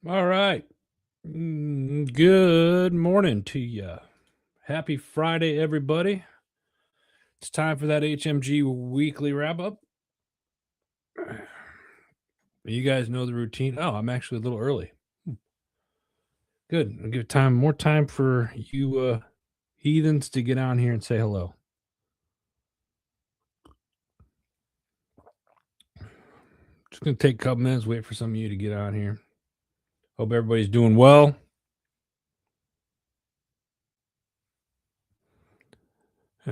All right. Good morning to you. Happy Friday, everybody. It's time for that HMG weekly wrap up. You guys know the routine. Oh, I'm actually a little early. Good. I'll give more time for you heathens to get on here and say hello. Just going to take a couple minutes, wait for some of you to get on here. Hope everybody's doing well.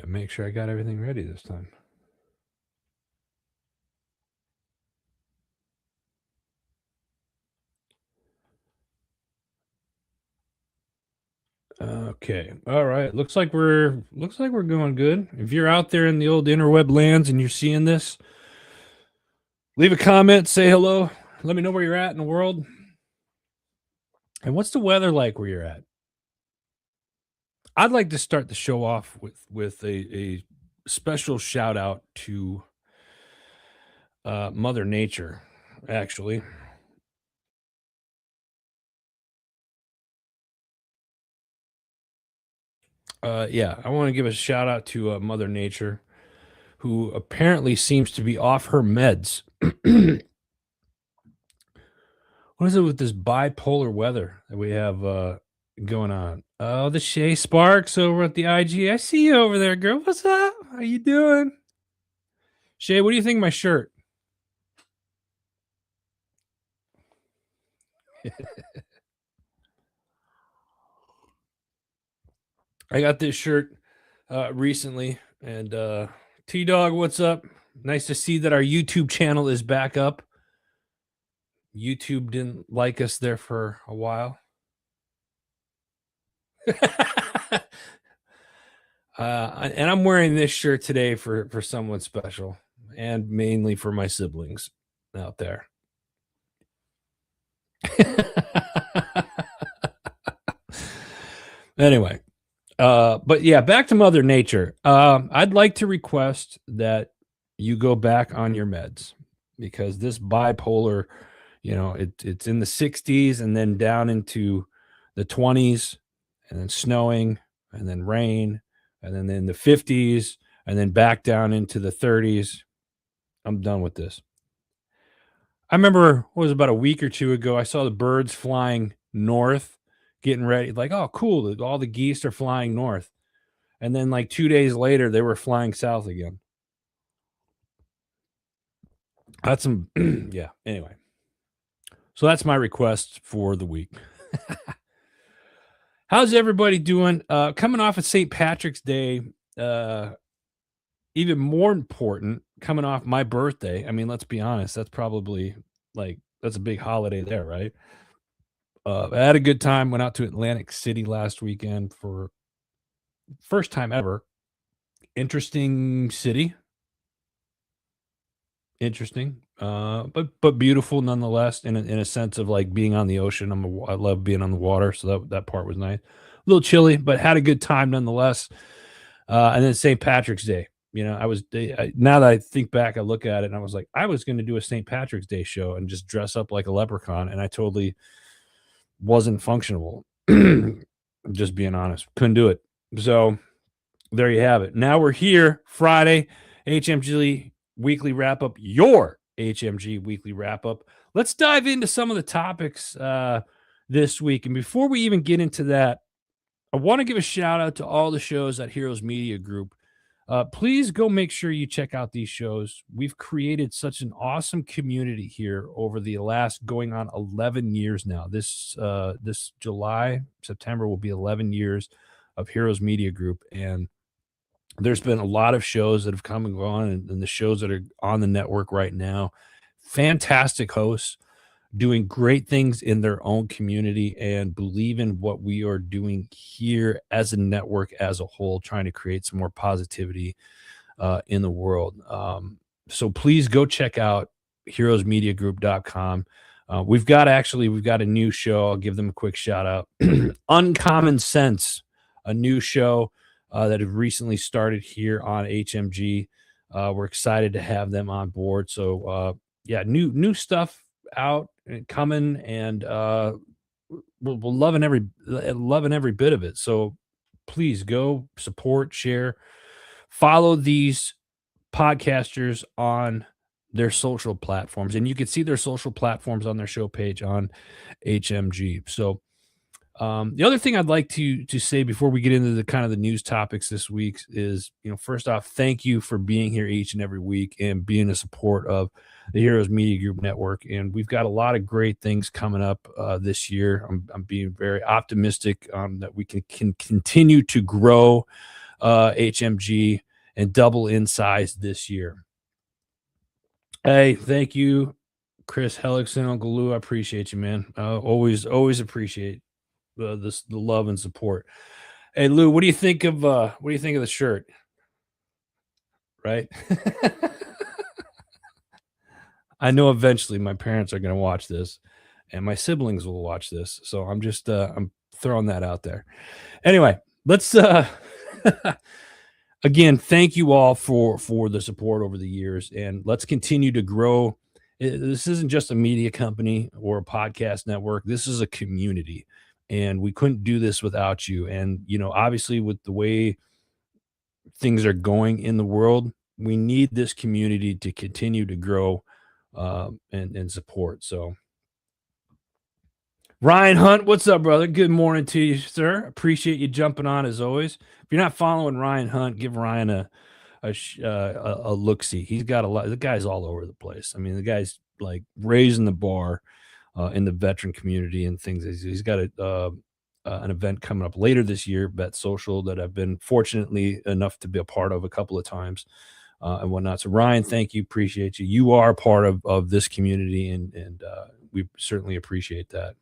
Make sure I got everything ready this time. Okay. All right. Looks like we're going good. If you're out there in the old interweb lands and you're seeing this, leave a comment, say hello. Let me know where you're at in the world. And what's the weather like where you're at? I'd like to start the show off with a special shout out to Mother Nature, actually. Yeah, I want to give a shout out to Mother Nature, who apparently seems to be off her meds. What is it with this bipolar weather that we have going on? Oh, the Shay Sparks over at the IG. I see you over there, girl. What's up? How you doing? Shay, what do you think of my shirt? I got this shirt recently, and T Dog, what's up? Nice to see that our YouTube channel is back up. YouTube didn't like us there for a while. And I'm wearing this shirt today for someone special, and mainly for my siblings out there. Anyway, but yeah, back to Mother Nature. I'd like to request that you go back on your meds, because this bipolar, it's in the 60s and then down into the 20s, and then snowing, and then rain, and then in the 50s, and then back down into the 30s. I'm done with this. I remember, what was it, about a week or two ago, I saw the birds flying north, getting ready. Like, oh, cool. All the geese are flying north. And then, like 2 days later, they were flying south again. That's some, yeah. Anyway, so that's my request for the week. How's everybody doing? Coming off of St. Patrick's Day, even more important, coming off my birthday. I mean, let's be honest, that's probably that's a big holiday there, right? I had a good time. Went out to Atlantic City last weekend for first time ever. Interesting city. Interesting, but beautiful nonetheless. In a sense of like being on the ocean. I love being on the water, so that part was nice. A little chilly, but had a good time nonetheless. And then St. Patrick's Day. Now that I think back, I look at it and I was like, I was going to do a St. Patrick's Day show and just dress up like a leprechaun, and I totally wasn't functional. Just being honest, couldn't do it. So there you have it. Now we're here, Friday, HMG weekly wrap up, your HMG weekly wrap up. Let's dive into some of the topics this week. And before we even get into that, I want to give a shout out to all the shows at Heroes Media Group. Please go make sure you check out these shows. We've created such an awesome community here over the last going on 11 years now. This July, September will be 11 years of Heroes Media Group, and there's been a lot of shows that have come and gone, and the shows that are on the network right now, fantastic hosts doing great things in their own community and believe in what we are doing here as a network as a whole, trying to create some more positivity in the world. So please go check out heroesmediagroup.com. We've got a new show. I'll give them a quick shout out. Uncommon Sense, a new show that have recently started here on HMG. We're excited to have them on board. So yeah, new stuff out and coming, and we're loving every bit of it. So please go support, share, follow these podcasters on their social platforms, and you can see their social platforms on their show page on HMG. So the other thing I'd like to say before we get into the kind of the news topics this week is, first off, thank you for being here each and every week and being a support of the Heroes Media Group Network. And we've got a lot of great things coming up this year. I'm being very optimistic that we can continue to grow HMG and double in size this year. Hey, thank you, Chris Hellickson, Uncle Lou. I appreciate you, man. Always appreciate the love and support. Hey, Lou, what do you think of the shirt? Right? I know eventually my parents are going to watch this, and my siblings will watch this. So I'm throwing that out there. Anyway, let's again, thank you all for the support over the years, and let's continue to grow. This isn't just a media company or a podcast network. This is a community, and we couldn't do this without you. And obviously, with the way things are going in the world, we need this community to continue to grow and support. So, Ryan Hunt, what's up, brother? Good morning to you, sir. Appreciate you jumping on as always. If you're not following Ryan Hunt, give Ryan a look see. He's got a lot. The guy's all over the place. I mean, the guy's like raising the bar in the veteran community and things. He's got an event coming up later this year, Bet Social, that I've been fortunately enough to be a part of a couple of times and whatnot. So Ryan, thank you. Appreciate you. You are part of this community, and we certainly appreciate that.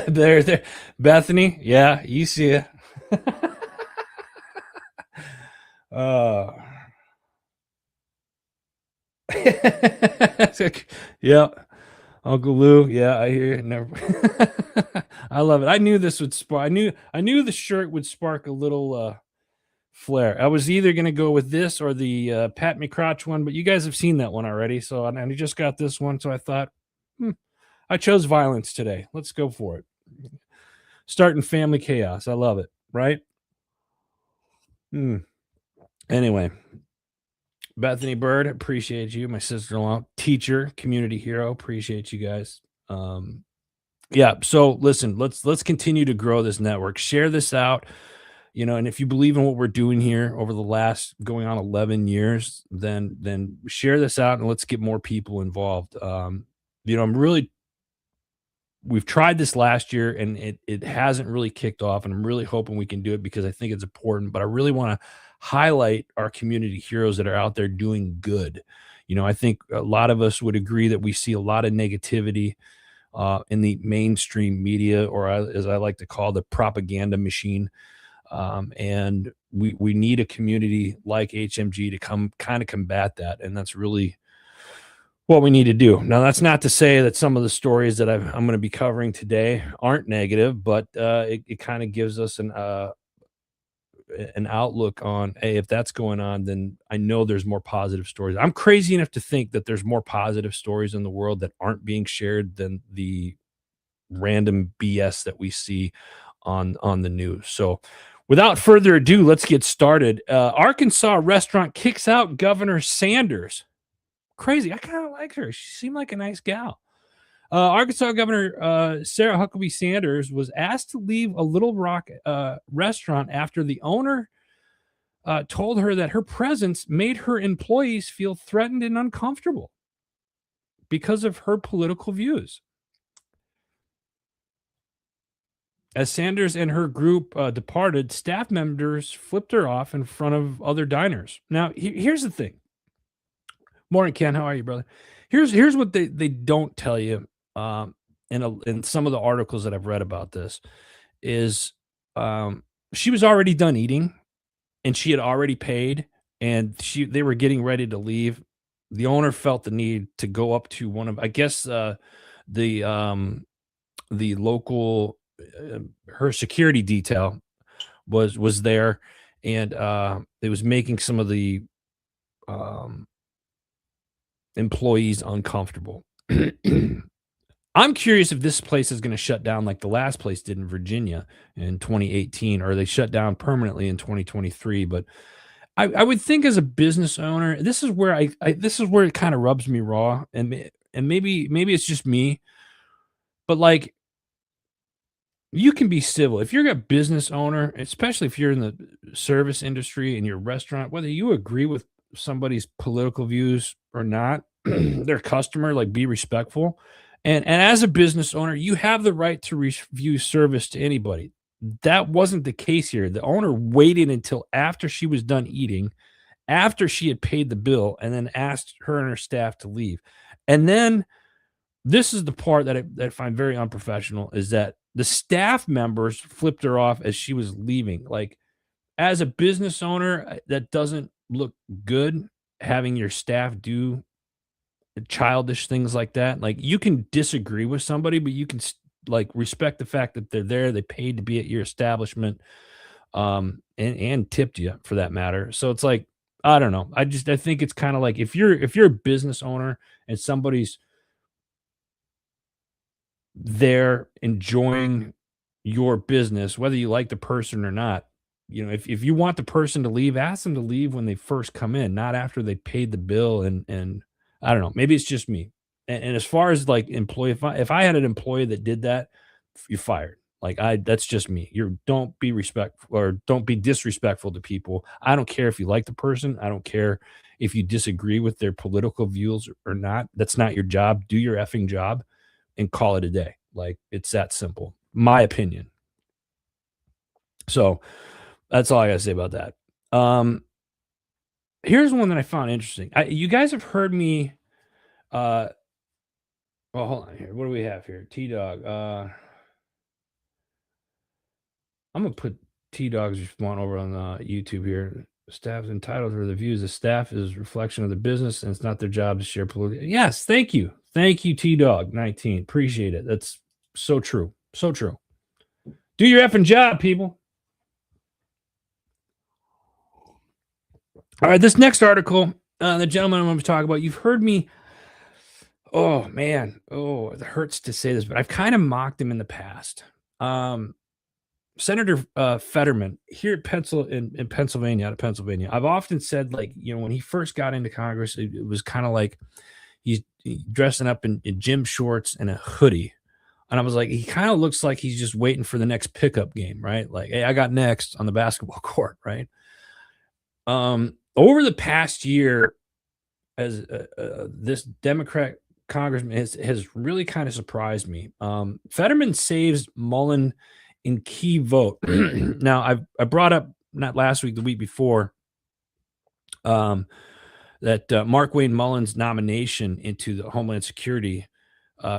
There, Bethany. Yeah, you see it. uh, yeah, Uncle Lou. Yeah, I hear it. Never. I love it. I knew this would spark. I knew the shirt would spark a little flair. I was either going to go with this or the Pat Me Crotch one, but you guys have seen that one already. So and I just got this one, so I thought, I chose violence today. Let's go for it. Starting family chaos. I love it. Right? Anyway, Bethany Bird, appreciate you. My sister-in-law, teacher, community hero, appreciate you guys. Yeah. So listen, let's continue to grow this network. Share this out. And if you believe in what we're doing here over the last going on 11 years, then share this out and let's get more people involved. We've tried this last year and it hasn't really kicked off, and I'm really hoping we can do it because I think it's important, but I really want to highlight our community heroes that are out there doing good. I think a lot of us would agree that we see a lot of negativity in the mainstream media, or as I like to call the propaganda machine. And we need a community like HMG to come kind of combat that. And that's really what we need to do. Now, that's not to say that some of the stories that I'm going to be covering today aren't negative, but it kind of gives us an outlook on, hey, if that's going on, then I know there's more positive stories. I'm crazy enough to think that there's more positive stories in the world that aren't being shared than the random BS that we see on the news. So without further ado, let's get started. Arkansas restaurant kicks out Governor Sanders. Crazy. I kind of like her. She seemed like a nice gal. Arkansas Governor Sarah Huckabee Sanders was asked to leave a Little Rock restaurant after the owner told her that her presence made her employees feel threatened and uncomfortable because of her political views. As Sanders and her group departed, staff members flipped her off in front of other diners. Now, here's the thing. Morning, Ken. How are you, brother? Here's what they don't tell you in some of the articles that I've read about this is she was already done eating and she had already paid, and they were getting ready to leave. The owner felt the need to go up to one of, I guess, the local her security detail was there, and it was making some of the employees uncomfortable. I'm curious if this place is going to shut down like the last place did in Virginia in 2018, or they shut down permanently in 2023. But I would think as a business owner, this is where this is where it kind of rubs me raw, and and maybe it's just me, but like you can be civil if you're a business owner, especially if you're in the service industry in your restaurant, whether you agree with somebody's political views or not, their customer, like be respectful. And as a business owner, you have the right to refuse service to anybody. That wasn't the case here. The owner waited until after she was done eating, after she had paid the bill, and then asked her and her staff to leave. And then this is the part that I find very unprofessional is that the staff members flipped her off as she was leaving. Like, as a business owner, that doesn't look good having your staff do childish things like that. Like, you can disagree with somebody, but you can like respect the fact that they're there, they paid to be at your establishment, and tipped you for that matter. So it's like, I don't know. I think it's kind of like if you're a business owner and somebody's there enjoying your business, whether you like the person or not. You know, if you want the person to leave, ask them to leave when they first come in, not after they paid the bill. And I don't know, maybe it's just me. And as far as like employee, if I had an employee that did that, you're fired. Like that's just me. You're don't be respectful or don't be disrespectful to people. I don't care if you like the person. I don't care if you disagree with their political views or not. That's not your job. Do your effing job and call it a day. Like it's that simple. My opinion. So that's all I gotta say about that. Um, Here's one that I found interesting. You guys have heard me. Uh, well, hold on here. What do we have here? T Dog. I'm gonna put T Dog's response over on YouTube here. Staff's entitled to the views. The staff is a reflection of the business, and it's not their job to share political. Yes, thank you, T Dog 19. Appreciate it. That's so true, so true. Do your effing job, people. All right, this next article, the gentleman I'm going to talk about, you've heard me. Oh man, oh it hurts to say this, but I've kind of mocked him in the past. Um, Senator Fetterman here at in Pennsylvania, out of Pennsylvania. I've often said, like, you know, when he first got into Congress, it was kind of like he's dressing up in gym shorts and a hoodie. And I was like, he kind of looks like he's just waiting for the next pickup game, right? Like, hey, I got next on the basketball court, right? Over the past year, as this Democrat congressman has really kind of surprised me. Fetterman saves Mullen in key vote. Now, I brought up not last week, the week before, um, that Mark Wayne Mullen's nomination into the Homeland Security.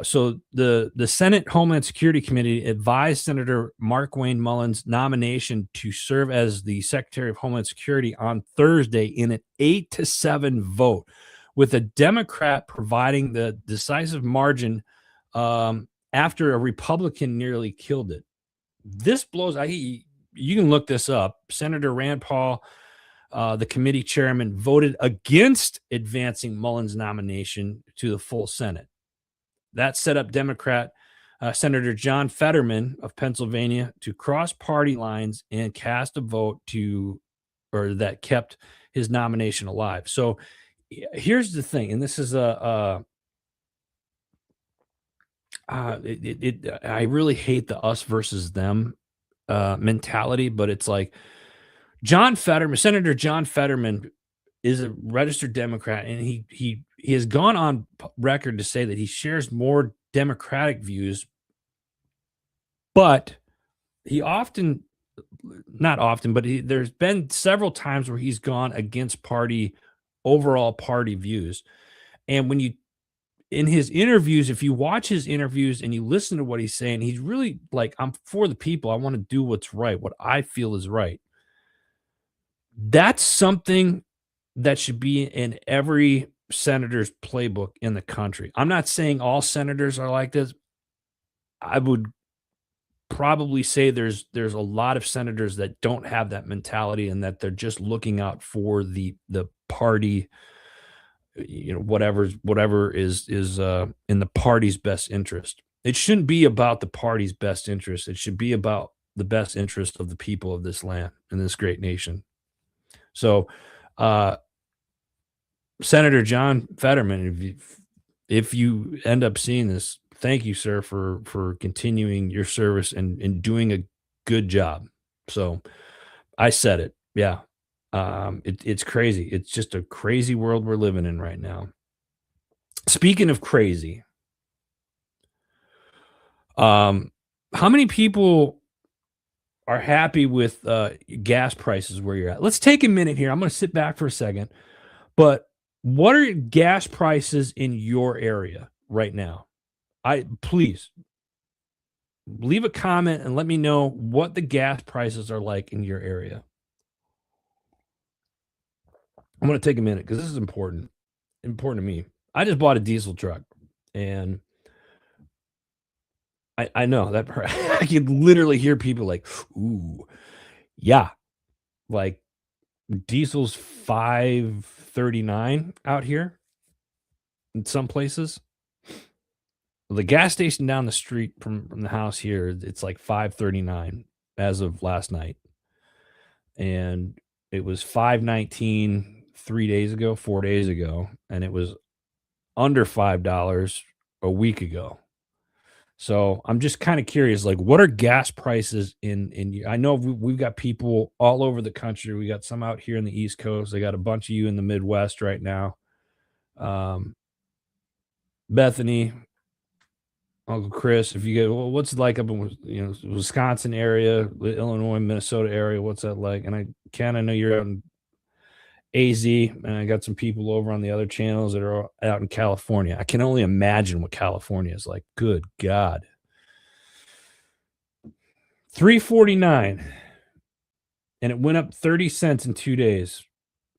So the Senate Homeland Security Committee advised Senator Mark Wayne Mullen's nomination to serve as the Secretary of Homeland Security on Thursday in an 8-7 vote, with a Democrat providing the decisive margin after a Republican nearly killed it. This blows. You can look this up. Senator Rand Paul, the committee chairman, voted against advancing Mullen's nomination to the full Senate. That set up Democrat Senator John Fetterman of Pennsylvania to cross party lines and cast a vote that kept his nomination alive. So here's the thing, and this is I really hate the us versus them mentality, but it's like Senator John Fetterman is a registered Democrat, and he has gone on record to say that he shares more Democratic views, but he often, not often, but there's been several times where he's gone against overall party views. And when you in his interviews, if you watch his interviews and you listen to what he's saying, he's really like, I'm for the people. I want to do what's right, what I feel is right. That's something that should be in every senator's playbook in the country. I'm not saying all senators are like this. I would probably say there's a lot of senators that don't have that mentality and that they're just looking out for the party whatever is in the party's best interest. It shouldn't be about the party's best interest. It should be about the best interest of the people of this land and this great nation. So, uh, Senator John Fetterman, if you end up seeing this, thank you, sir, for continuing your service and doing a good job. So I said it. Yeah. It's crazy. It's just a crazy world we're living in right now. Speaking of crazy, um, how many people are happy with gas prices where you're at? Let's take a minute here. I'm going to sit back for a second. But what are gas prices in your area right now? I please leave a comment and let me know what the gas prices are like in your area. I'm going to take a minute because this is important to me. I just bought a diesel truck, and I know that I can literally hear people like, "Ooh, yeah," like diesel's 5.39 out here in some places. The gas station down the street from the house here, it's like 5.39 as of last night, and it was 5.19 3 days ago, 4 days ago, and it was under $5 a week ago. So, I'm just kinda curious, like, what are gas prices in y I know we've got people all over the country. We got some out here in the East Coast. I got a bunch of you in the Midwest right now. Um, Bethany, Uncle Chris, if you get what's it like up in Wisconsin area, the Illinois, Minnesota area, what's that like? And Ken, I know you're out in AZ, and I got some people over on the other channels that are out in California. I can only imagine what California is like. Good God. 3.49, and it went up 30 cents in 2 days.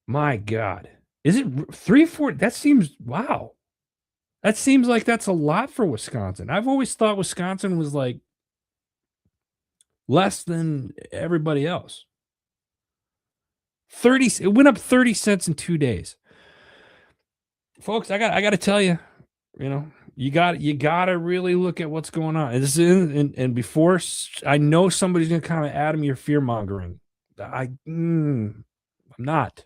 My God. Is it 3.4? That seems wow. That seems like that's a lot for Wisconsin. I've always thought Wisconsin was like less than everybody else. 30 it went up 30 cents in 2 days. Folks, I got to tell you, you got to really look at what's going on. And this is and before I know somebody's going to kind of add me your fear mongering. I'm not.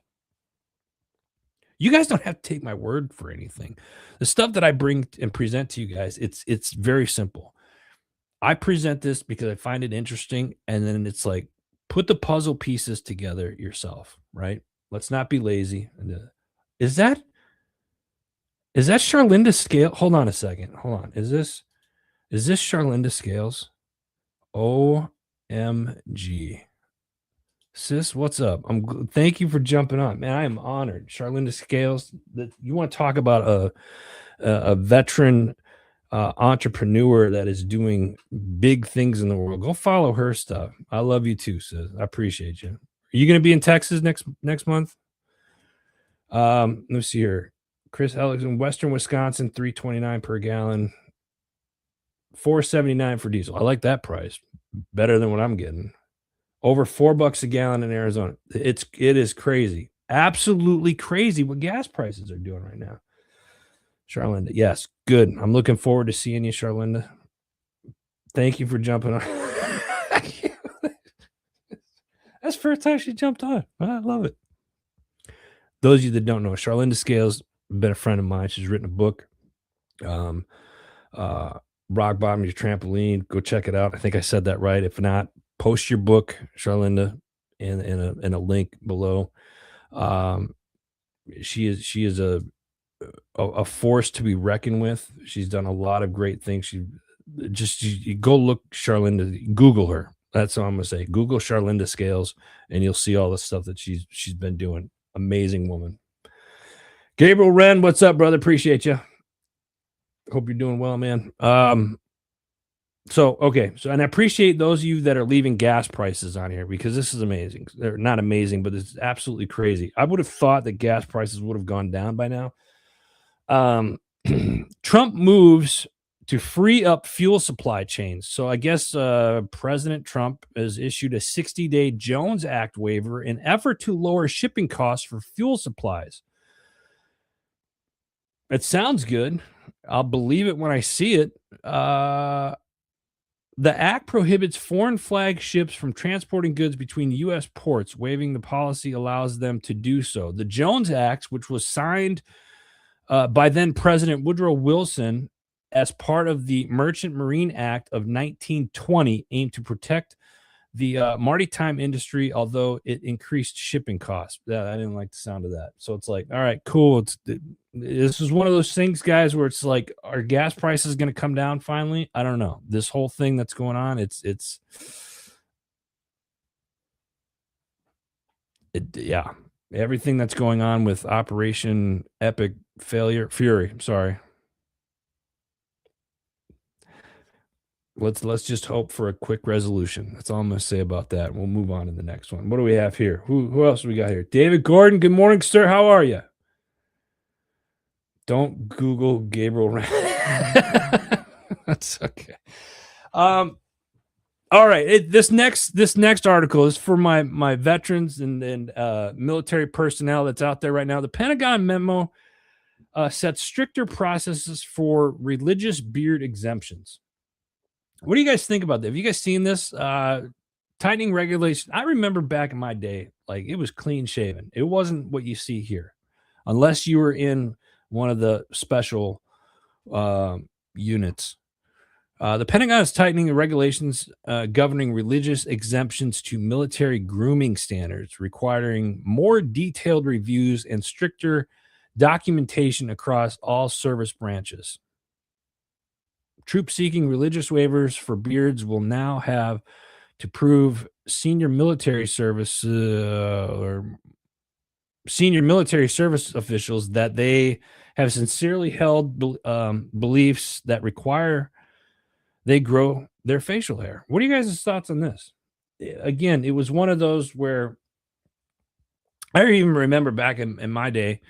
You guys don't have to take my word for anything. The stuff that I bring and present to you guys, it's very simple. I present this because I find it interesting, and then it's like, put the puzzle pieces together yourself, right? Let's not be lazy. Is that is that Charlinda Scale? Hold on a second. Hold on. Is this Charlinda Scales? OMG. Sis, what's up? Thank you for jumping on. Man, I am honored. Charlinda Scales, that you want to talk about a veteran entrepreneur that is doing big things in the world. Go follow her stuff. I love you too, sis. I appreciate you. Are you going to be in Texas next month? Let me see here. Chris Alex in Western Wisconsin, 3.29 per gallon, 4.79 for diesel. I like that price. Better than what I'm getting. Over $4 a gallon in Arizona. It is crazy. Absolutely crazy what gas prices are doing right now. Charlinda, yes, good. I'm looking forward to seeing you, Charlinda. Thank you for jumping on. That's the first time she jumped on. I love it. Those of you that don't know, Charlinda Scales, been a friend of mine. She's written a book. Um, Rock Bottom Your Trampoline. Go check it out. I think I said that right. If not, post your book, Charlinda, in a link below. She is a force to be reckoned with. She's done a lot of great things. You go look Charlinda, Google her. That's all I'm gonna say. Google Charlinda Scales, and you'll see all the stuff that she's been doing. Amazing woman. Gabriel Wren, what's up, brother? Appreciate you. Hope you're doing well, man. Okay. And I appreciate those of you that are leaving gas prices on here, because this is amazing. They're not amazing, but it's absolutely crazy. I would have thought that gas prices would have gone down by now. Trump moves to free up fuel supply chains. So I guess President Trump has issued a 60-day Jones Act waiver in effort to lower shipping costs for fuel supplies. It sounds good. I'll believe it when I see it. Uh, the act prohibits foreign flag ships from transporting goods between U.S. ports. Waiving the policy allows them to do so. The Jones Act, which was signed by then President Woodrow Wilson as part of the Merchant Marine Act of 1920, aimed to protect the maritime industry, although it increased shipping costs. Yeah, I didn't like the sound of that. So it's like, all right, cool. This is one of those things, guys, where it's like, are gas prices going to come down finally? I don't know. This whole thing that's going on, yeah, everything that's going on with Operation Epic Failure Fury. I'm sorry. Let's just hope for a quick resolution. That's all I'm going to say about that. We'll move on to the next one. What do we have here? Who else do we got here? David Gordon. Good morning, sir. How are you? Don't Google Gabriel. That's okay. All right. This next article is for my veterans and military personnel that's out there right now. The Pentagon memo sets stricter processes for religious beard exemptions. What do you guys think about that? Have you guys seen this? Tightening regulation. I remember back in my day, like it was clean shaven. It wasn't what you see here, unless you were in one of the special units. The Pentagon is tightening the regulations governing religious exemptions to military grooming standards, requiring more detailed reviews and stricter documentation across all service branches. Troops seeking religious waivers for beards will now have to prove senior military service officials that they have sincerely held beliefs that require they grow their facial hair. What are you guys' thoughts on this? Again, it was one of those where I even remember back in my day,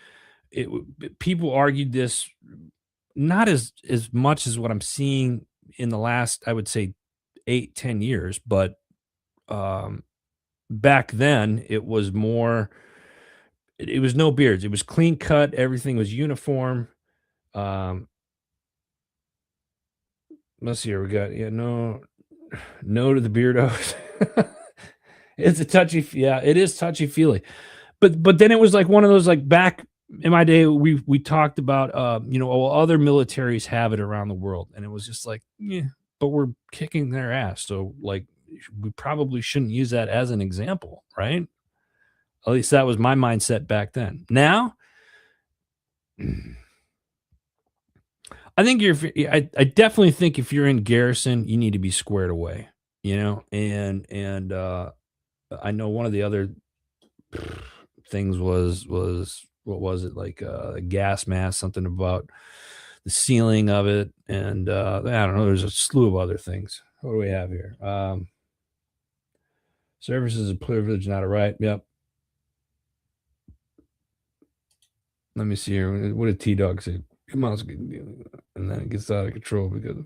people argued this not as much as what I'm seeing in the last, I would say, 8-10 years, but back then it was more. It was no beards. It was clean cut. Everything was uniform. Um, let's see here. We got no to the beardos. It's a touchy, yeah. It is touchy feely, but then it was like one of those like back in my day we talked about other militaries have it around the world, and it was just like yeah, but we're kicking their ass, so like we probably shouldn't use that as an example, right? At least that was my mindset back then. Now, I think I definitely think if you're in garrison, you need to be squared away, and I know one of the other things was what was it like a gas mask, something about the ceiling of it, and I don't know. There's a slew of other things. What do we have here? Service is a privilege, not a right. Yep. Let me see here. What did T Dog say? Come on, and then it gets out of control because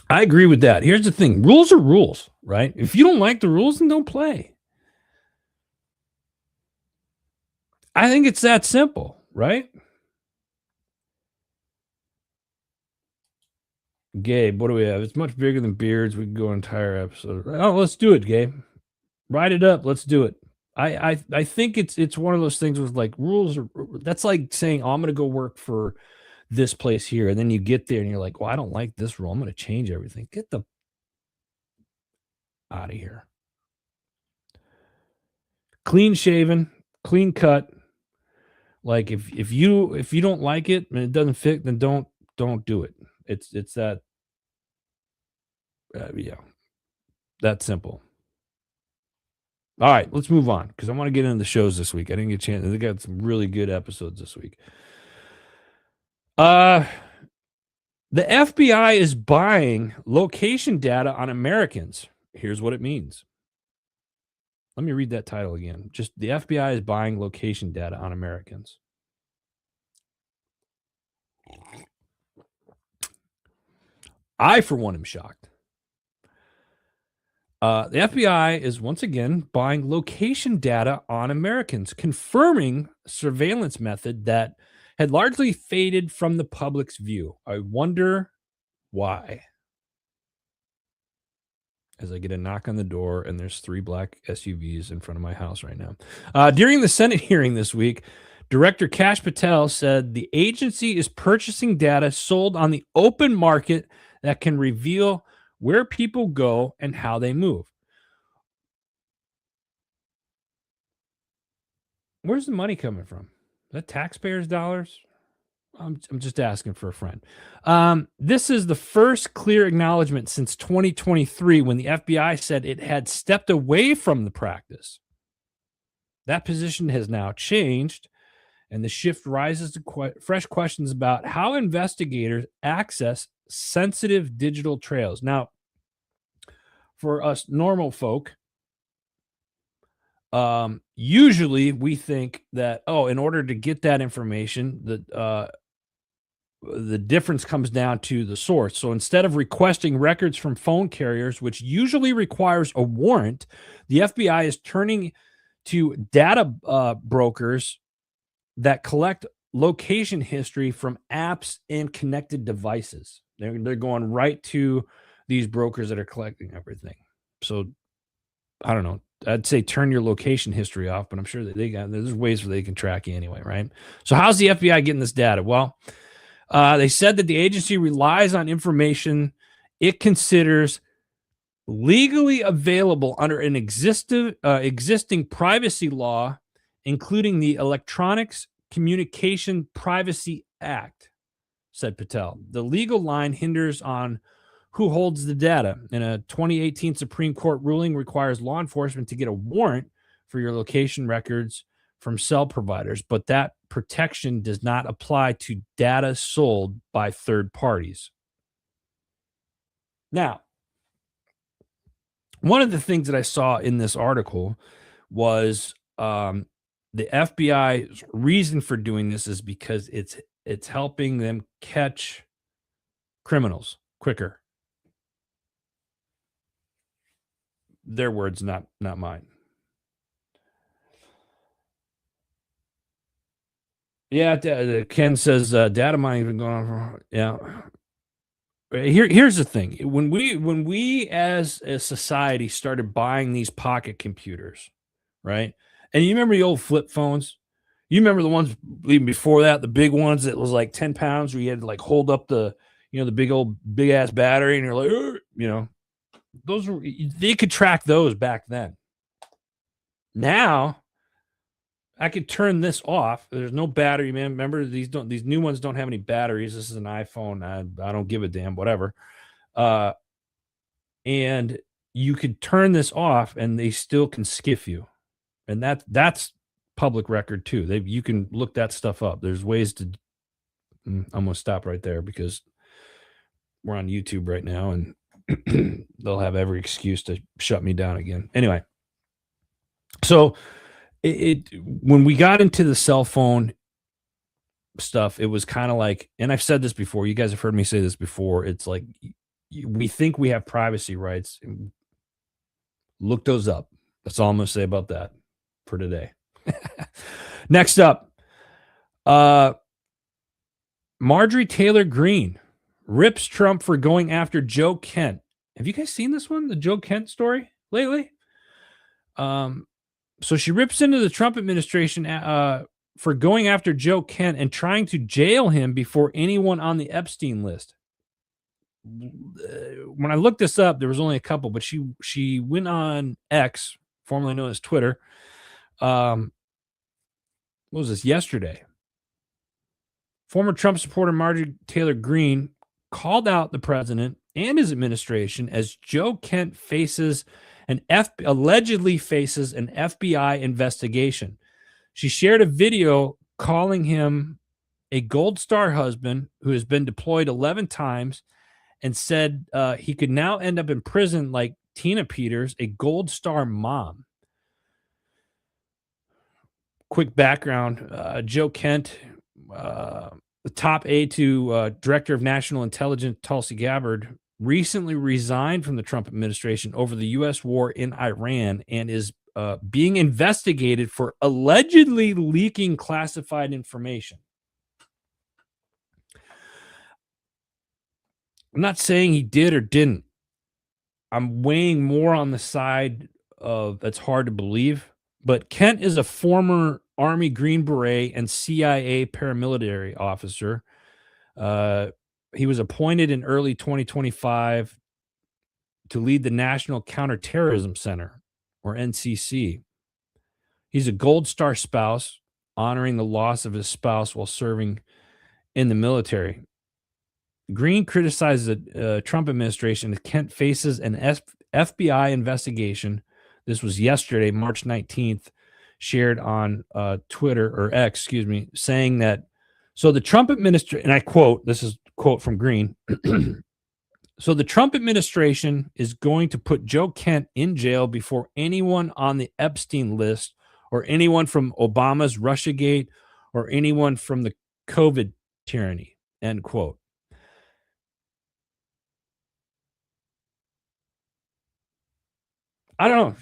I agree with that. Here's the thing: rules are rules, right? If you don't like the rules, then don't play. I think it's that simple, right? Gabe, what do we have? It's much bigger than beards. We can go an entire episode. Oh, let's do it, Gabe. Write it up. Let's do it. I think it's one of those things with like rules are that's like saying, oh, I'm gonna go work for this place here. And then you get there and you're like, well, I don't like this rule. I'm gonna change everything. Get the out of here. Clean shaven, clean cut. Like if you don't like it and it doesn't fit, then don't do it. It's that yeah, that simple. All right, let's move on because I want to get into the shows this week. I didn't get a chance. They got some really good episodes this week. Uh the FBI is buying location data on Americans. Here's what it means. Let me read that title again. Just the FBI is buying location data on Americans. I, for one, am shocked. The FBI is once again buying location data on Americans, confirming surveillance method that had largely faded from the public's view. I wonder why. As I get a knock on the door, and there's 3 black SUVs in front of my house right now. During the Senate hearing this week, Director Kash Patel said the agency is purchasing data sold on the open market that can reveal where people go and how they move. Where's the money coming from? Is that taxpayers' dollars? I'm just asking for a friend. This is the first clear acknowledgement since 2023 when the FBI said it had stepped away from the practice. That position has now changed, and the shift rises to fresh questions about how investigators access sensitive digital trails. Now, for us normal folk, usually we think that, in order to get that information, the difference comes down to the source. So instead of requesting records from phone carriers, which usually requires a warrant, the FBI is turning to data brokers that collect location history from apps and connected devices. They're going right to these brokers that are collecting everything. So I don't know. I'd say turn your location history off, but I'm sure that there's ways where they can track you anyway, right? So how's the FBI getting this data? Well, they said that the agency relies on information it considers legally available under an existing privacy law, including the Electronics Communication Privacy Act, said Patel. The legal line hinders on who holds the data. In a 2018 Supreme Court ruling requires law enforcement to get a warrant for your location records from cell providers, but that protection does not apply to data sold by third parties. Now, one of the things that I saw in this article was the FBI's reason for doing this is because it's helping them catch criminals quicker. Their words, not mine. Yeah, Ken says data mining has been going on for Here's the thing. When we as a society started buying these pocket computers, right? And you remember the old flip phones? You remember the ones even before that, the big ones that was like 10 pounds where you had to like hold up the big ass battery and you're like, they could track those back then. Now I could turn this off. There's no battery, man. Remember, these new ones don't have any batteries. This is an iPhone. I don't give a damn, whatever. And you could turn this off and they still can skiff you. And that's public record too. You can look that stuff up. There's ways to I'm gonna stop right there because we're on YouTube right now and they'll have every excuse to shut me down again. Anyway, so when we got into the cell phone stuff, it was kind of like, and I've said this before, you guys have heard me say this before, it's like we think we have privacy rights. Look those up. That's all I'm going to say about that for today. Next up, Marjorie Taylor Greene rips Trump for going after Joe Kent. Have you guys seen this one, the Joe Kent story lately? So she rips into the Trump administration for going after Joe Kent and trying to jail him before anyone on the Epstein list. When I looked this up, there was only a couple, but she went on X, formerly known as Twitter. What was this? Yesterday. Former Trump supporter Marjorie Taylor Greene called out the president and his administration as Joe Kent allegedly faces an FBI investigation. She shared a video calling him a Gold Star husband who has been deployed 11 times and said he could now end up in prison like Tina Peters, a Gold Star mom. Quick background, Joe Kent, the top aide to Director of National Intelligence Tulsi Gabbard, recently resigned from the Trump administration over the U.S. war in Iran and is being investigated for allegedly leaking classified information. I'm not saying he did or didn't. I'm weighing more on the side of that's hard to believe, but Kent is a former Army Green Beret and CIA paramilitary officer. Uh, he was appointed in early 2025 to lead the National Counterterrorism Center, or NCC. He's a Gold Star spouse, honoring the loss of his spouse while serving in the military. Green criticized the Trump administration as Kent faces an FBI investigation. This was yesterday, March 19th, shared on Twitter or X, excuse me, saying that so the Trump administration, and I quote, this is a quote from Green. So the Trump administration is going to put Joe Kent in jail before anyone on the Epstein list or anyone from Obama's Russiagate or anyone from the COVID tyranny, end quote. I don't know.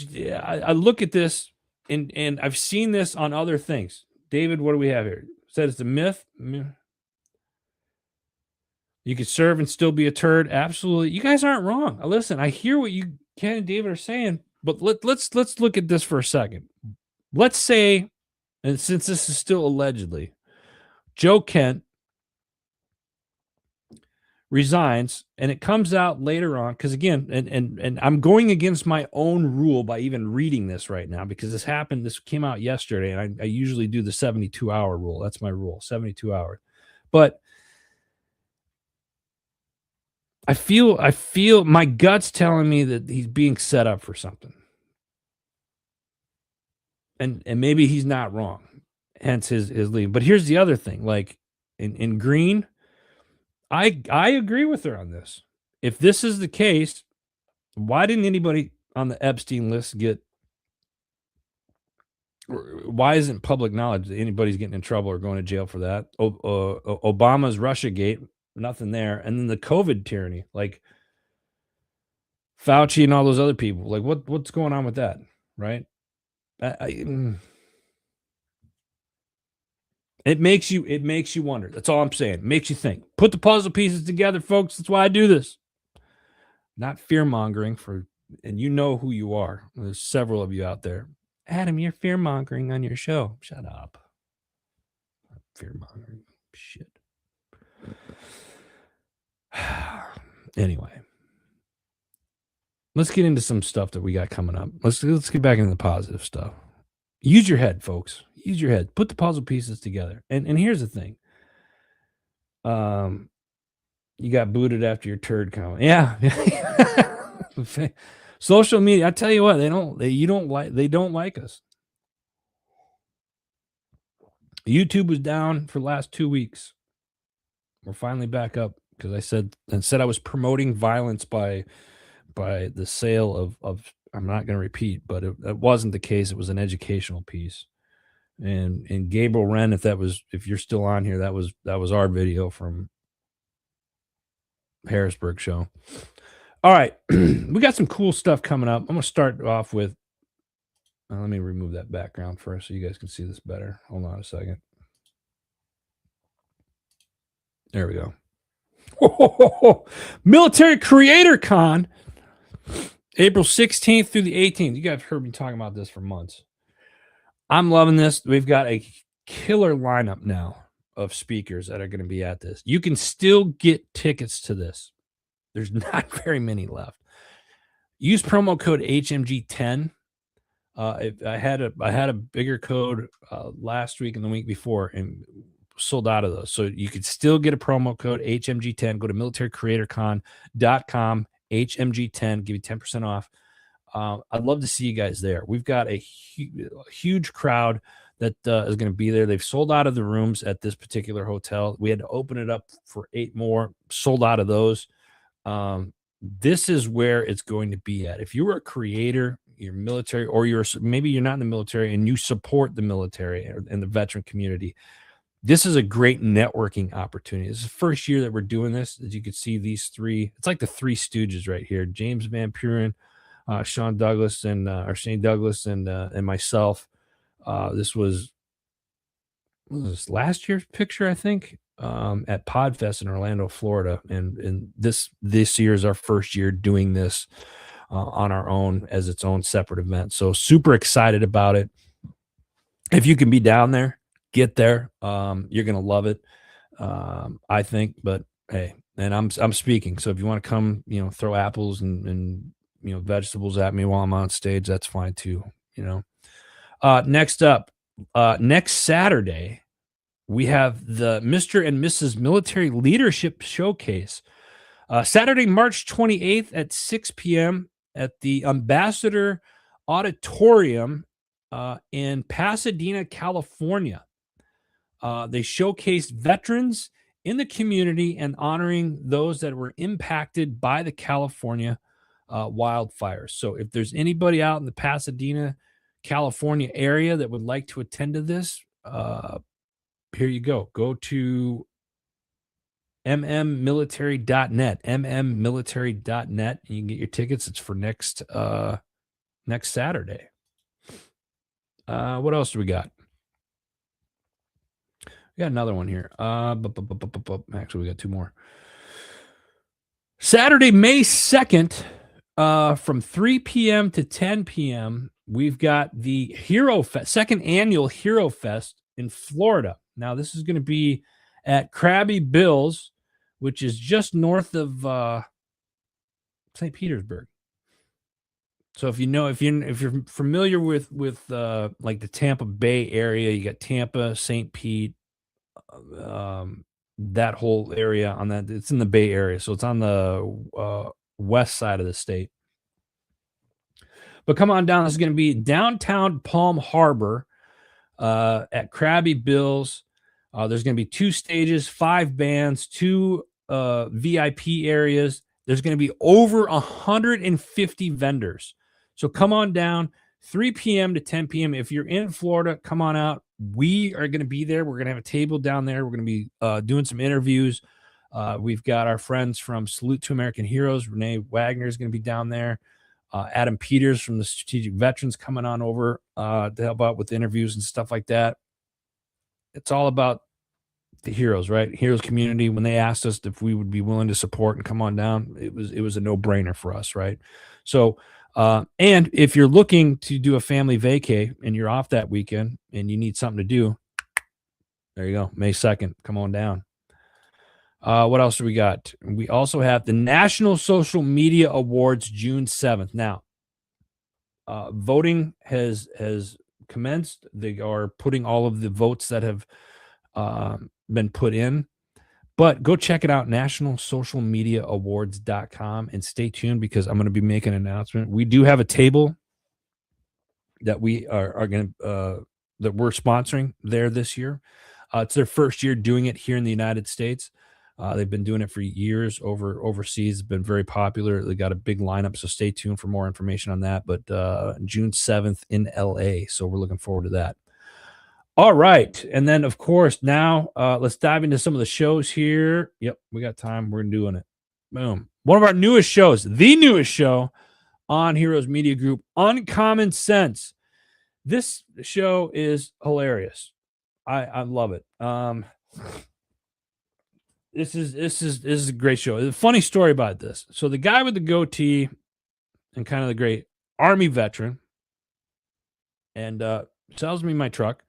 Yeah, I look at this and I've seen this on other things. David, what do we have here? Said it's a myth. You could serve and still be a turd. Absolutely. You guys aren't wrong. Listen, I hear what you Ken and David are saying, but let's look at this for a second. Let's say, and since this is still allegedly, Joe Kent resigns and it comes out later on because again and I'm going against my own rule by even reading this right now because this came out yesterday and I usually do the 72-hour rule. That's my rule, 72 hours. But I feel my gut's telling me that he's being set up for something, and maybe he's not wrong, hence his leave. But here's the other thing, like in Green, I agree with her on this. If this is the case, why didn't anybody on the Epstein list get? Why isn't public knowledge that anybody's getting in trouble or going to jail for that? Obama's RussiaGate, nothing there, and then the COVID tyranny, like Fauci and all those other people. Like what's going on with that, right? It makes you wonder. That's all I'm saying. It makes you think. Put the puzzle pieces together, folks. That's why I do this. Not fear mongering and you know who you are. There's several of you out there. Adam, you're fear mongering on your show. Shut up. Fear mongering. Shit. Anyway, let's get into some stuff that we got coming up. Let's get back into the positive stuff. Use your head, folks. Use your head. Put the puzzle pieces together. And here's the thing. You got booted after your turd comment. Yeah. Social media, I tell you what, they don't like us. YouTube was down for the last 2 weeks. We're finally back up because I said I was promoting violence by the sale of I'm not going to repeat, but it wasn't the case. It was an educational piece. And Gabriel Wren, if you're still on here, that was our video from Harrisburg show. All right, we got some cool stuff coming up. I'm gonna start off with. Let me remove that background first so you guys can see this better. Hold on a second. There we go. Military Creator Con, April 16th through the 18th. You guys have heard me talking about this for months. I'm loving this. We've got a killer lineup now of speakers that are going to be at this. You can still get tickets to this. There's not very many left. Use promo code HMG10. I had a bigger code last week and the week before and sold out of those. So you could still get a promo code HMG10. Go to militarycreatorcon.com, HMG10, give you 10% off. I'd love to see you guys there. We've got a huge crowd that is going to be there. They've sold out of the rooms at this particular hotel. We had to open it up for 8 more, sold out of those. This is where it's going to be at. If you were a creator, you're military, or maybe you're not in the military and you support the military and the veteran community, this is a great networking opportunity. This is the first year that we're doing this. As you can see, these three, it's like the Three Stooges right here. James Van Buren, Shane Douglas, and myself. This was last year's picture, I think. at Podfest in Orlando, Florida, and this year is our first year doing this on our own as its own separate event. So super excited about it. If you can be down there, get there. You're gonna love it, I think. But hey, and I'm speaking. So if you want to come, throw apples and vegetables at me while I'm on stage, that's fine too. Next up, next Saturday, we have the Mr. and Mrs. Military Leadership Showcase. Saturday, March 28th at 6 p.m. at the Ambassador Auditorium in Pasadena, California. They showcased veterans in the community and honoring those that were impacted by the California wildfires. So if there's anybody out in the Pasadena, California area that would like to attend to this, here you go. Go to mmmilitary.net, mmmilitary.net, and you can get your tickets. It's for next Saturday. What else do we got? We got another one here. Actually, we got two more. Saturday, May 2nd, from 3 p.m. to 10 p.m., we've got the Hero Fest, second annual Hero Fest in Florida. Now, this is going to be at Krabby Bill's, which is just north of St. Petersburg. So if you're familiar with like the Tampa Bay area, you got Tampa, St. Pete, that whole area on that. It's in the Bay Area, so it's on the west side of the state. But come on down. This is going to be downtown Palm Harbor at Krabby Bill's. There's going to be 2 stages, 5 bands, 2 VIP areas. There's going to be over 150 vendors. So come on down, 3 p.m. to 10 p.m. If you're in Florida, come on out. We are going to be there. We're going to have a table down there. We're going to be doing some interviews. We've got our friends from Salute to American Heroes. Renee Wagner is going to be down there. Adam Peters from the Strategic Veterans coming on over to help out with interviews and stuff like that. It's all about the heroes, right? Heroes community. When they asked us if we would be willing to support and come on down, it was a no-brainer for us, right? So, and if you're looking to do a family vacay and you're off that weekend and you need something to do, there you go. May 2nd, come on down. What else do we got? We also have the National Social Media Awards, June 7th. Now, voting has commenced. They are putting all of the votes that have been put in, but go check it out, nationalsocialmediaawards.com, and stay tuned because I'm going to be making an announcement. We do have a table that we are going to that we're sponsoring there this year. It's their first year doing it here in the United States. They've been doing it for years overseas. It's been very popular. They got a big lineup, so stay tuned for more information on that. But June 7th in LA, so we're looking forward to that. All right, and then of course now let's dive into some of the shows here. Yep, we got time. We're doing it. Boom. One of our newest shows, the newest show on Heroes Media Group, Uncommon Sense. This show is hilarious. I love it. This is a great show. A funny story about this. So the guy with the goatee and kind of the great Army veteran, and sells me my truck,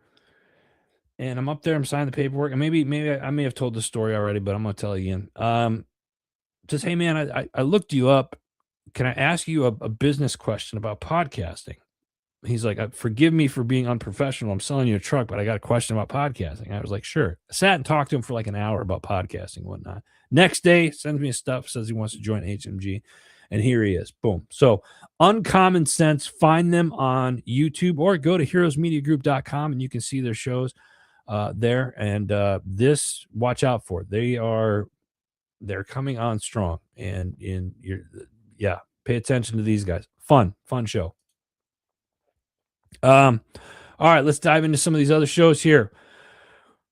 and I'm up there. I'm signing the paperwork, and maybe I may have told this story already, but I'm gonna tell you again. Says, hey man, I looked you up. Can I ask you a business question about podcasting? He's like, forgive me for being unprofessional. I'm selling you a truck, but I got a question about podcasting. I was like, sure. I sat and talked to him for like an hour about podcasting and whatnot. Next day, sends me his stuff, says he wants to join HMG. And here he is. Boom. So Uncommon Sense, find them on YouTube or go to heroesmediagroup.com and you can see their shows there. And this, watch out for it. They're coming on strong. And pay attention to these guys. Fun show. All right, let's dive into some of these other shows here.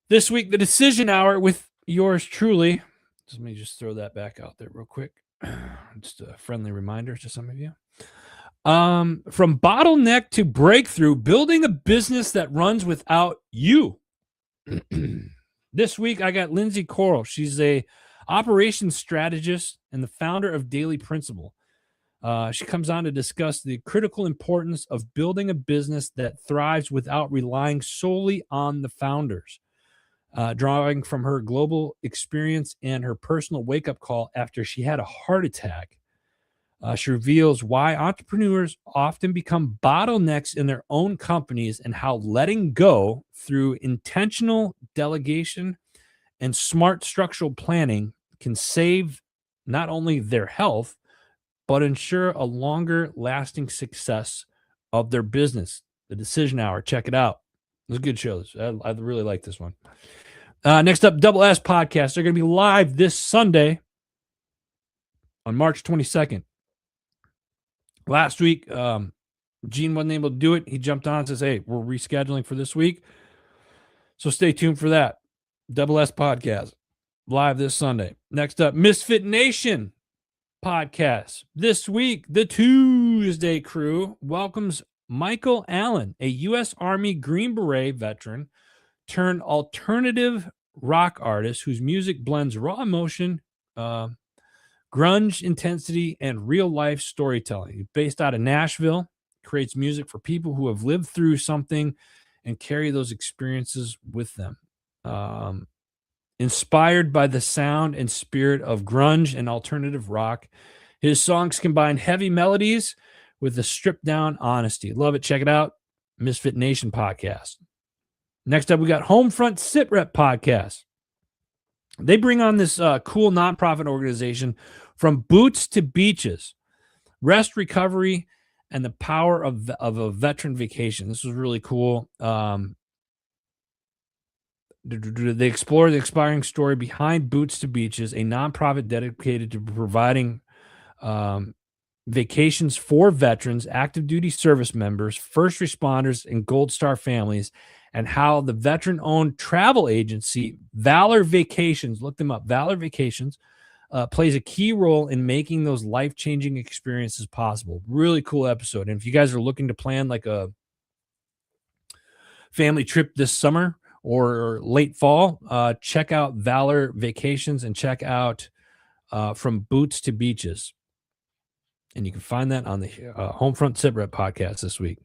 This week, the Decision Hour with yours truly. Let me just throw that back out there real quick. Just a friendly reminder to some of you. From bottleneck to breakthrough, building a business that runs without you. This week, I got Lindsay Coral. She's a operations strategist and the founder of Daily Principle. She comes on to discuss the critical importance of building a business that thrives without relying solely on the founders. Drawing from her global experience and her personal wake-up call after she had a heart attack, she reveals why entrepreneurs often become bottlenecks in their own companies and how letting go through intentional delegation and smart structural planning can save not only their health, but ensure a longer lasting success of their business. The Decision Hour. Check it out. It was a good show. I really like this one. Next up, Double S Podcast. They're going to be live this Sunday on March 22nd. Last week, Gene wasn't able to do it. He jumped on and says, hey, we're rescheduling for this week. So stay tuned for that. Double S Podcast live this Sunday. Next up, Misfit Nation Podcast. This week, the Tuesday crew welcomes Michael Allen, a U.S. Army Green Beret veteran turned alternative rock artist whose music blends raw emotion, grunge intensity, and real-life storytelling. He's based out of Nashville, creates music for people who have lived through something and carry those experiences with them. Inspired by the sound and spirit of grunge and alternative rock, his songs combine heavy melodies with a stripped-down honesty. Love it. Check it out. Misfit Nation Podcast. Next up, we got Homefront Sitrep Podcast. They bring on this cool nonprofit organization from boots to beaches, rest, recovery, and the power of a veteran vacation. This was really cool. They explore the inspiring story behind Boots to Beaches, a nonprofit dedicated to providing vacations for veterans, active duty service members, first responders, and Gold Star families, and how the veteran-owned travel agency Valor Vacations, look them up, Valor Vacations, plays a key role in making those life-changing experiences possible. Really cool episode. And if you guys are looking to plan like a family trip this summer or late fall, check out Valor Vacations and check out From Boots to Beaches. And you can find that on the Homefront Sitrep Podcast this week.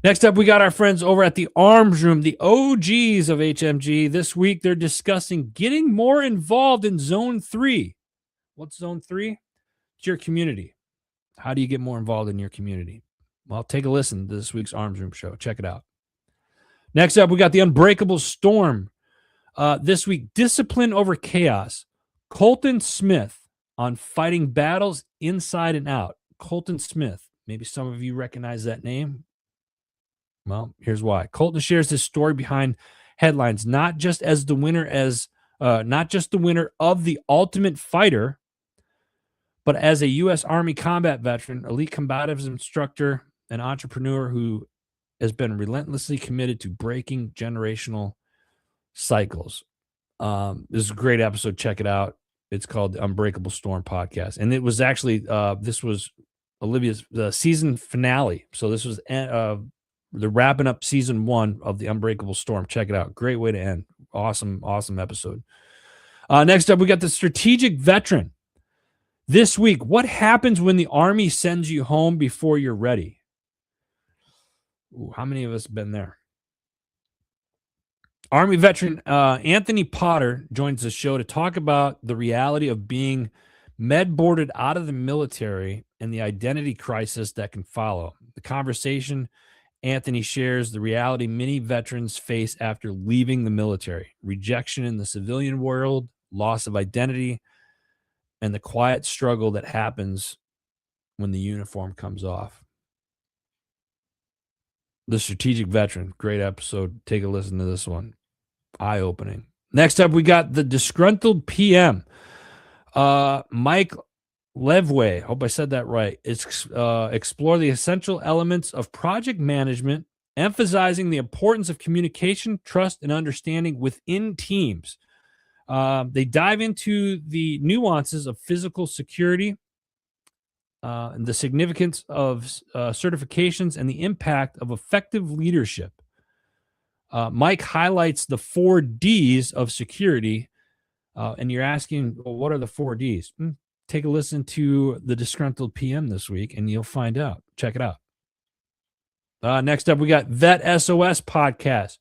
Next up, we got our friends over at the Arms Room, the OGs of HMG. This week, they're discussing getting more involved in Zone 3. What's Zone 3? It's your community. How do you get more involved in your community? Well, take a listen to this week's Arms Room show. Check it out. Next up, we got the Unbreakable Storm. This week, Discipline Over Chaos. Colton Smith on fighting battles inside and out. Colton Smith. Maybe some of you recognize that name. Well, here's why. Colton shares his story behind headlines, not just the winner of the Ultimate Fighter, but as a U.S. Army combat veteran, elite combatives instructor, and entrepreneur who has been relentlessly committed to breaking generational cycles. This is a great episode. Check it out. It's called the Unbreakable Storm Podcast. And it was actually, this was Olivia's season finale. So this was the wrapping up season 1 of the Unbreakable Storm. Check it out. Great way to end. Awesome, awesome episode. Next up, we got the Strategic Veteran. This week, what happens when the Army sends you home before you're ready? Ooh, how many of us have been there? Army veteran Anthony Potter joins the show to talk about the reality of being med-boarded out of the military and the identity crisis that can follow. The conversation, Anthony shares the reality many veterans face after leaving the military: rejection in the civilian world, loss of identity, and the quiet struggle that happens when the uniform comes off. The Strategic Veteran, great episode. Take a listen to this one. Eye-opening. Next up, we got the Disgruntled PM. Mike Levway, hope I said that right. Explore the essential elements of project management, emphasizing the importance of communication, trust, and understanding within teams. They dive into the nuances of physical security, and the significance of certifications, and the impact of effective leadership. Mike highlights the 4 Ds of security. And you're asking, well, what are the 4 Ds? Take a listen to the Disgruntled PM this week, and you'll find out. Check it out. Next up, we got Vet SOS podcast.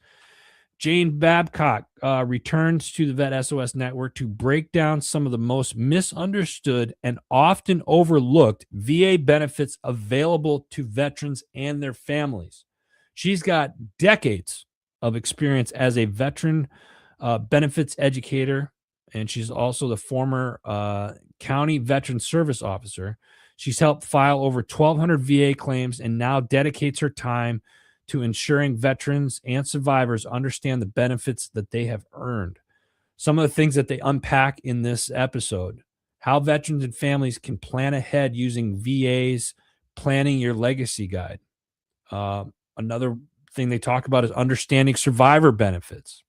Jane Babcock returns to the Vet SOS network to break down some of the most misunderstood and often overlooked VA benefits available to veterans and their families. She's got decades of experience as a veteran benefits educator, and she's also the former county veteran service officer. She's helped file over 1,200 VA claims and now dedicates her time to ensuring veterans and survivors understand the benefits that they have earned. Some of the things that they unpack in this episode: how veterans and families can plan ahead using VA's Planning Your Legacy Guide. Another thing they talk about is understanding survivor benefits,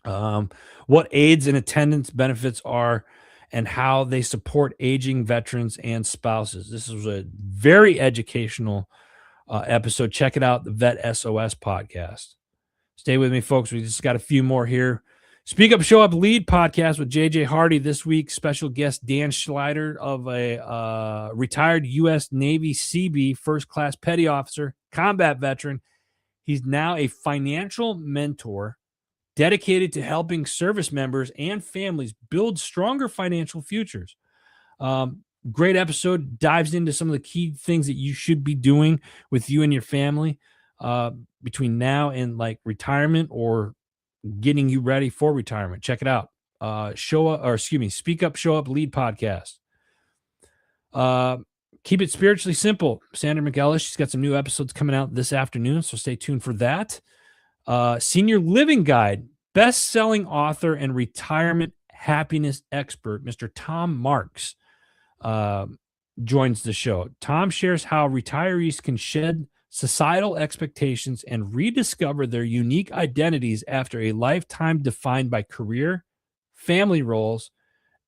what aids and attendance benefits are, and how they support aging veterans and spouses. This was a very educational episode. Check it out, the Vet SOS podcast. Stay with me, folks. We just got a few more here. Speak Up, Show Up, Lead podcast with JJ Hardy this week. Special guest Dan Schleider, of a retired U.S. Navy Seabee first class petty officer, combat veteran. He's now a financial mentor dedicated to helping service members and families build stronger financial futures. Great episode, dives into some of the key things that you should be doing with you and your family between now and like retirement, or getting you ready for retirement. Check it out. Speak Up, Show Up, Lead podcast. Keep It Spiritually Simple. Sandra McEllis, she's got some new episodes coming out this afternoon, so stay tuned for that. Senior Living Guide, best-selling author and retirement happiness expert, Mr. Tom Marks, joins the show. Tom shares how retirees can shed societal expectations and rediscover their unique identities after a lifetime defined by career, family roles,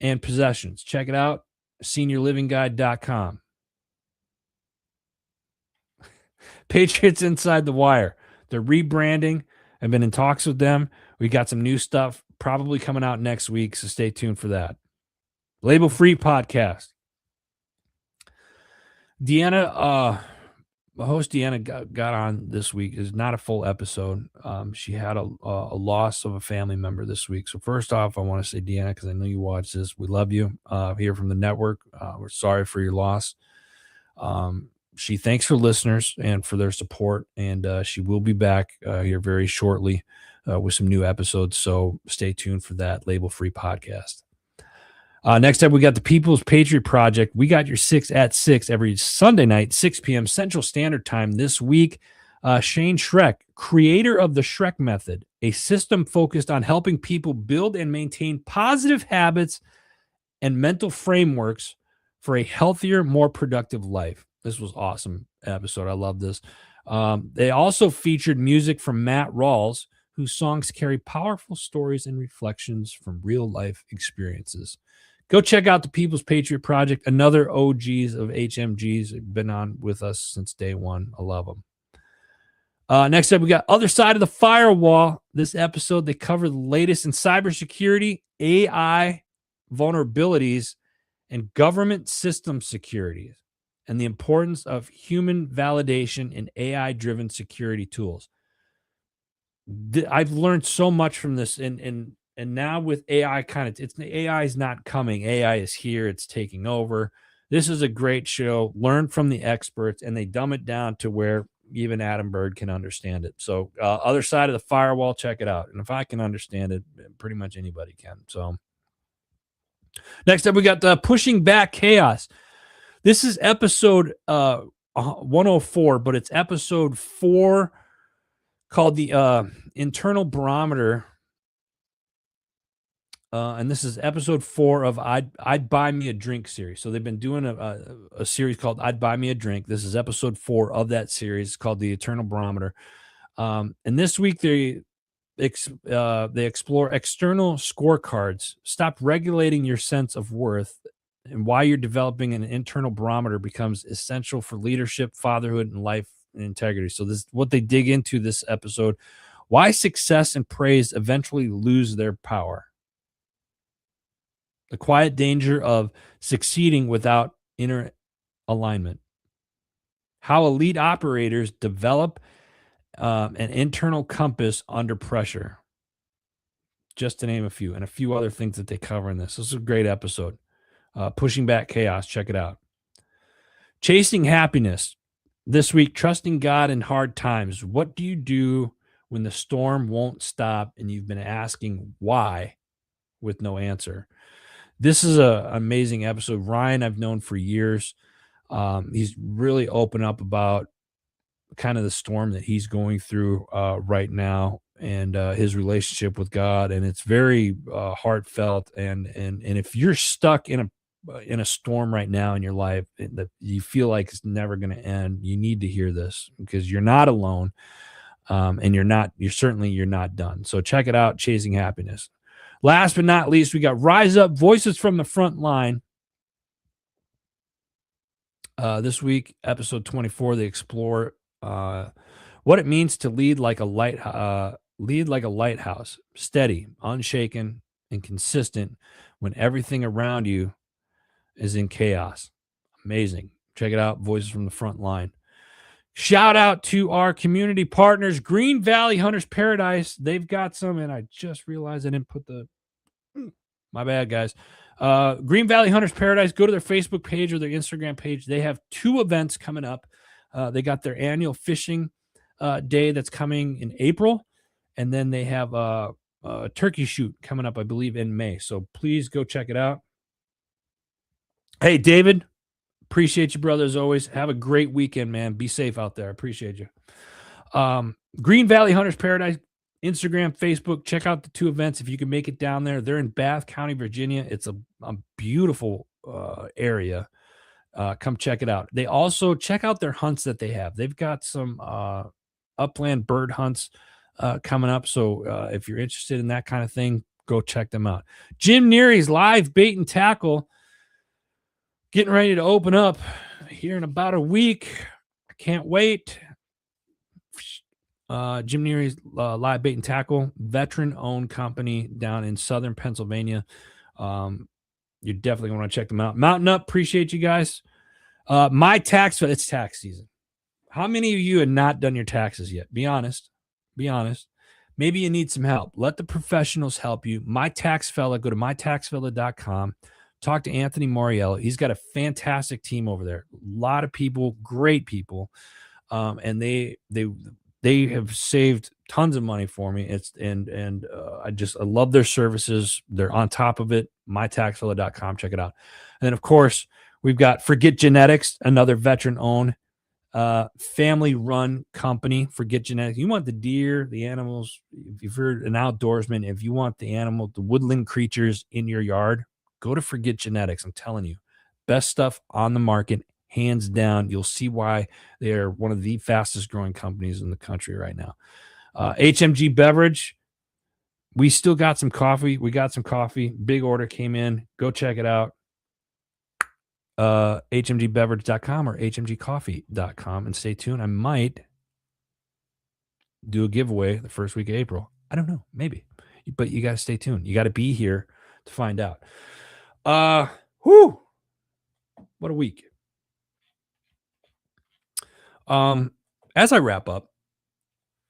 and possessions. Check it out, seniorlivingguide.com. Patriots Inside the Wire. They're rebranding. I've been in talks with them. We got some new stuff probably coming out next week, so stay tuned for that. Label Free podcast. Deanna, host Deanna got on this week. Is not a full episode. She had a loss of a family member this week. So first off, I want to say, Deanna, because I know you watch this, we love you here from the network. We're sorry for your loss. She thanks her listeners and for their support, and she will be back here very shortly with some new episodes. So stay tuned for that Label Free podcast. Next up, we got the People's Patriot Project. We got your 6 at 6 every Sunday night, 6 p.m. Central Standard Time. This week, Shane Schreck, creator of the Schreck Method, a system focused on helping people build and maintain positive habits and mental frameworks for a healthier, more productive life. This was awesome episode. I love this. They also featured music from Matt Rawls, whose songs carry powerful stories and reflections from real life experiences. Go check out the People's Patriot Project. Another OGs of HMGs have been on with us since day one. I love them. Next up, we got Other Side of the Firewall. This episode, they cover the latest in cybersecurity, AI vulnerabilities, and government system security, and the importance of human validation in AI-driven security tools. I've learned so much from this, and now with AI, AI is not coming. AI is here. It's taking over. This is a great show. Learn from the experts, and they dumb it down to where even Adam Bird can understand it. So Other Side of the Firewall, check it out. And if I can understand it, pretty much anybody can. So next up, we got Pushing Back Chaos. This is episode 104, but it's episode 4 called the Internal Barometer. And this is episode 4 of I'd Buy Me a Drink series. So they've been doing a series called I'd Buy Me a Drink. This is episode 4 of that series. It's called the Eternal Barometer. And this week they explore external scorecards. Stop regulating your sense of worth, and why you're developing an internal barometer becomes essential for leadership, fatherhood, and life and integrity. So this is what they dig into this episode. Why success and praise eventually lose their power. The quiet danger of succeeding without inner alignment. How elite operators develop an internal compass under pressure. Just to name a few, and a few other things that they cover in this. This is a great episode. Pushing Back Chaos. Check it out. Chasing happiness. This week, trusting God in hard times. What do you do when the storm won't stop and you've been asking why with no answer? This is an amazing episode. Ryan, I've known for years. He's really open up about kind of the storm that he's going through right now, and his relationship with God, and it's very heartfelt. And if you're stuck in a storm right now in your life that you feel like it's never going to end, you need to hear this because you're not alone, and you're not done. So check it out, Chasing Happiness. Last but not least, we got Rise Up, Voices from the Front Line. This week, episode 24, they explore what it means to lead like a lighthouse, steady, unshaken, and consistent when everything around you is in chaos. Amazing. Check it out, Voices from the Front Line. Shout out to our community partners, Green Valley Hunters Paradise. They've got some, and I just realized I didn't put my bad, guys. Green Valley Hunters Paradise. Go to their Facebook page or their Instagram page. They have 2 events coming up. They got their annual fishing day that's coming in April, and then they have a turkey shoot coming up, I believe, in May. So please go check it out. Hey, David, appreciate you, brother, as always. Have a great weekend, man. Be safe out there. I appreciate you. Green Valley Hunters Paradise, Instagram, Facebook. Check out the 2 events if you can make it down there. They're in Bath County, Virginia. It's a beautiful area. Come check it out. They also check out their hunts that they have. They've got some upland bird hunts coming up. So if you're interested in that kind of thing, go check them out. Jim Neary's Live Bait and Tackle getting ready to open up here in about a week. I can't wait. Jim Neary's Live Bait and Tackle, veteran-owned company down in southern Pennsylvania. You definitely want to check them out. Mountain Up, appreciate you guys. It's tax season. How many of you have not done your taxes yet? Be honest. Be honest. Maybe you need some help. Let the professionals help you. My Tax Fella, go to mytaxfella.com. Talk to Anthony Moriello. He's got a fantastic team over there. A lot of people, great people. And they have saved tons of money for me. I love their services. They're on top of it. mytaxfella.com. Check it out. And then, of course, we've got Forget Genetics, another veteran-owned, family-run company. Forget Genetics. You want the deer, the animals. If you're an outdoorsman, if you want the woodland creatures in your yard, go to Forget Genetics. I'm telling you, best stuff on the market, hands down. You'll see why they are one of the fastest-growing companies in the country right now. HMG Beverage. We still got some coffee. We got some coffee. Big order came in. Go check it out. HMGbeverage.com or HMGcoffee.com, and stay tuned. I might do a giveaway the first week of April. I don't know, maybe, but you got to stay tuned. You got to be here to find out. What a week. As I wrap up,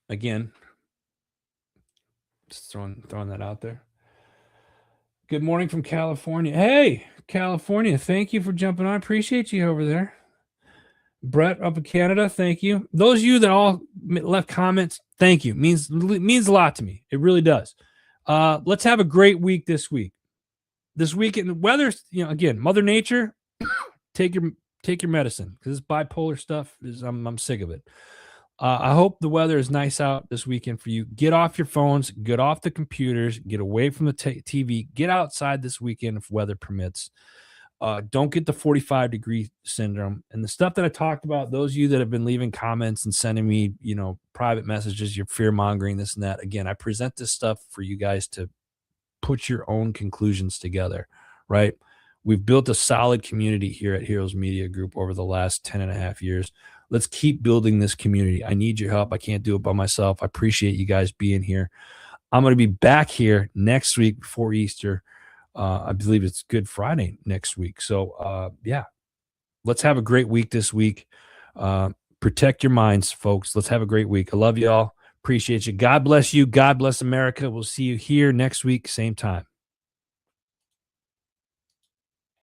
again, just throwing that out there. Good morning from California. Hey, California, thank you for jumping on. I appreciate you over there. Brett up in Canada, thank you. Those of you that all left comments, thank you. Means a lot to me. It really does. Let's have a great week this week. This weekend, the weather's, again, Mother Nature, take your medicine, because this bipolar stuff I'm sick of it. I hope the weather is nice out this weekend for you. Get off your phones, get off the computers, get away from the TV, get outside this weekend if weather permits. Don't get the 45-degree syndrome. And the stuff that I talked about, those of you that have been leaving comments and sending me, private messages, you're fear-mongering, this and that. Again, I present this stuff for you guys to put your own conclusions together, right? We've built a solid community here at Heroes Media Group over the last 10 and a half years. Let's keep building this community. I need your help. I can't do it by myself. I appreciate you guys being here. I'm going to be back here next week before Easter. I believe it's Good Friday next week. So, yeah, let's have a great week this week. Protect your minds, folks. Let's have a great week. I love y'all. Appreciate you. God bless you. God bless America. We'll see you here next week, same time.